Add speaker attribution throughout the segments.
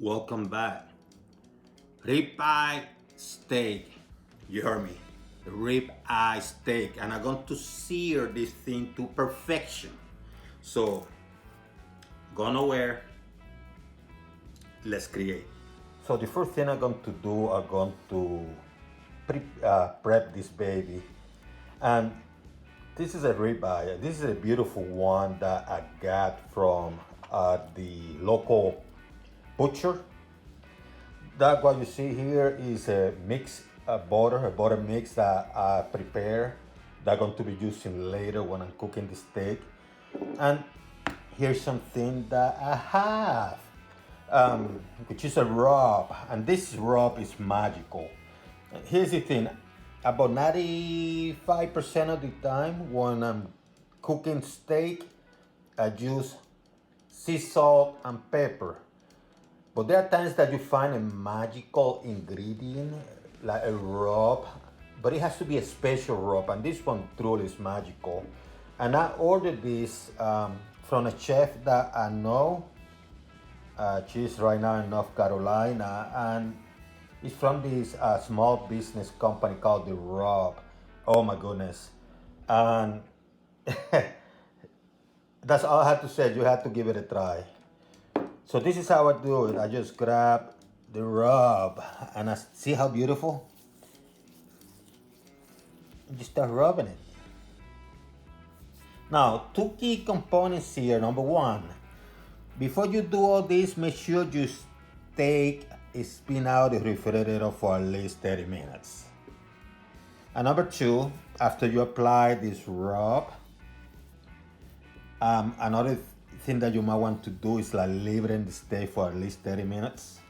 Speaker 1: Welcome back. Ribeye steak. You heard me. Ribeye steak. And I'm going to sear this thing to perfection. So, go nowhere. Let's create. So the first thing I'm going to do, I'm going to prep this baby. And this is a ribeye. This is a beautiful one that I got from the local butcher. That what you see here is a mix, a butter mix that I prepare that I'm going to be using later when I'm cooking the steak. And here's something that I have, which is a rub, and this rub is magical. Here's the thing, about 95% of the time when I'm cooking steak, I use sea salt and pepper. But there are times that you find a magical ingredient, like a rub, but it has to be a special rub, and this one truly is magical. And I ordered this from a chef that I know. She's right now in North Carolina, and it's from this small business company called The Rub. Oh my goodness. And that's all I have to say. You have to give it a try. So this is how I do it. I just grab the rub and I see how beautiful. You just start rubbing it. Now, two key components here. Number one, before you do all this, make sure your steak is been out of the refrigerator for at least 30 minutes. And number two, after you apply this rub, another thing that you might want to do is like leave it in the steak for at least 30 minutes.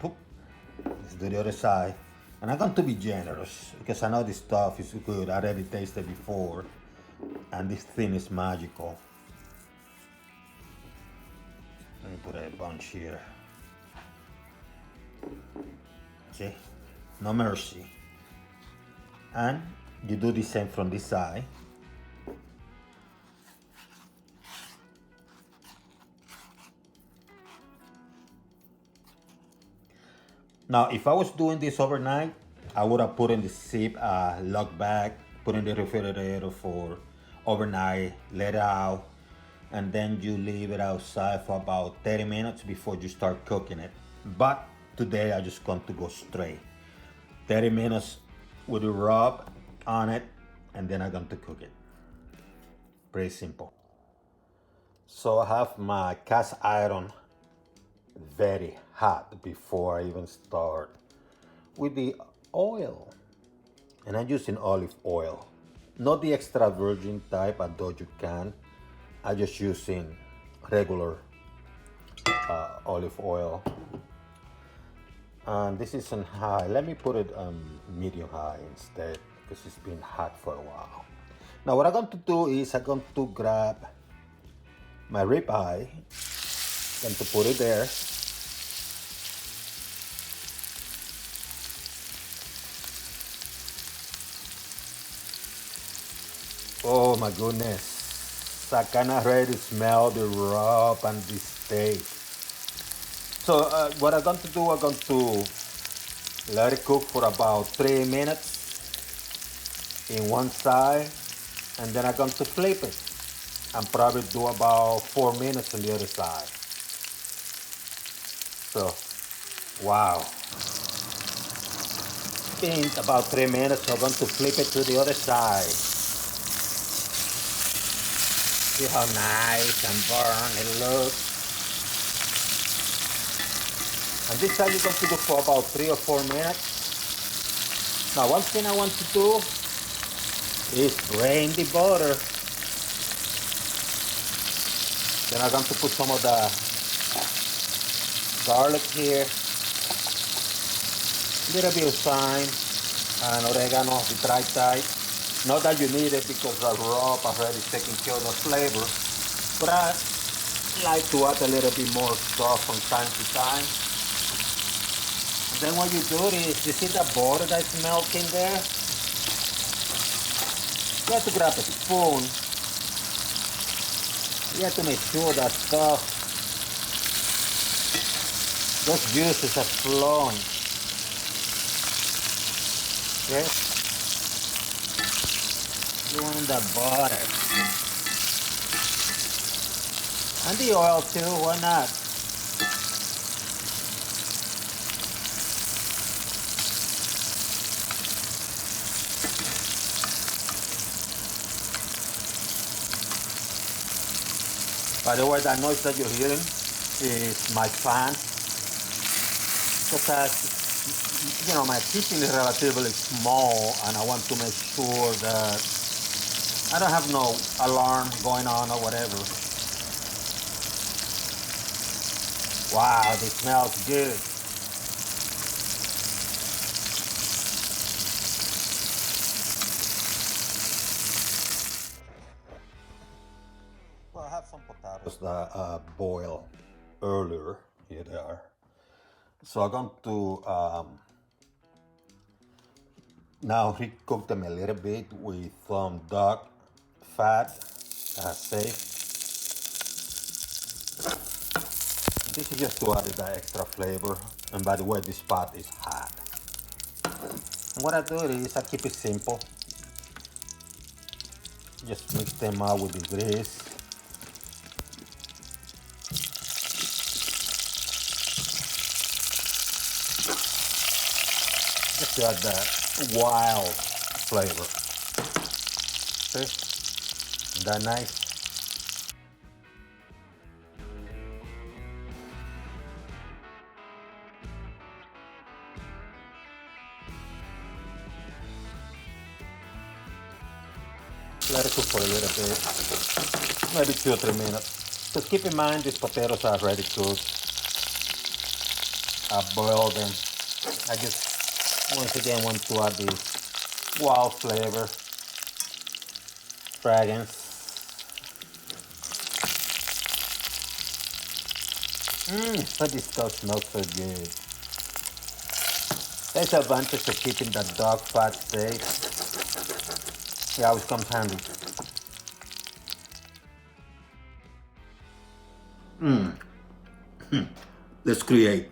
Speaker 1: Let's do the other side. And I'm going to be generous because I know this stuff is good. I already tasted before. And this thing is magical. Let me put a bunch here. See? No mercy. And you do the same from this side. Now, if I was doing this overnight, I would have put in the zip lock bag, put in the refrigerator for overnight, let it out, and then you leave it outside for about 30 minutes before you start cooking it. But today I just going to go straight. 30 minutes with the rub on it, and then I'm going to cook it. Pretty simple. So I have my cast iron very hot before I even start with the oil. And I'm using olive oil. Not the extra virgin type, although you can. I'm just using regular olive oil. And this is on high. Let me put it on medium high instead because it's been hot for a while. Now what I'm going to do is I'm going to grab my ribeye and to put it there. Oh my goodness, I can already smell the rub and the steak. So what I'm going to do, I'm going to let it cook for about 3 minutes in one side, and then I'm going to flip it and probably do about 4 minutes on the other side. So, wow. In about 3 minutes, I'm going to flip it to the other side. See how nice and burnt it looks. And this side you're going to do for about 3 or 4 minutes. Now one thing I want to do is drain the butter. Then I'm going to put some of the garlic here. A little bit of thyme and oregano, the dry type. Not that you need it because the rub already is taking care of the flavor, but I like to add a little bit more stuff from time to time. And then what you do is, you see the butter that's melting there? You have to grab a spoon. You have to make sure that stuff Those juices are flowing. Okay? You want the butter. And the oil too, why not? By the way, that noise that you're hearing is my fan. Because, you know, my kitchen is relatively small and I want to make sure that I don't have no alarm going on or whatever. Wow, this smells good. Well, I have some potatoes that boiled earlier. Here they are. So I'm going to now recook them a little bit with some duck fat, safe. This is just to add that extra flavor. And by the way, this pot is hot. And what I do is I keep it simple. Just mix them out with the grease. Just to add that wild flavor. See? Isn't that nice? Let it cook for a little bit, maybe 2 or 3 minutes. Just keep in mind these potatoes are already cooked. I boiled them. I just once again want to add the wild flavor, fragrance. But this stuff smells so good. There's the advantage of keeping that dog fat safe. It always comes handy. Let's create.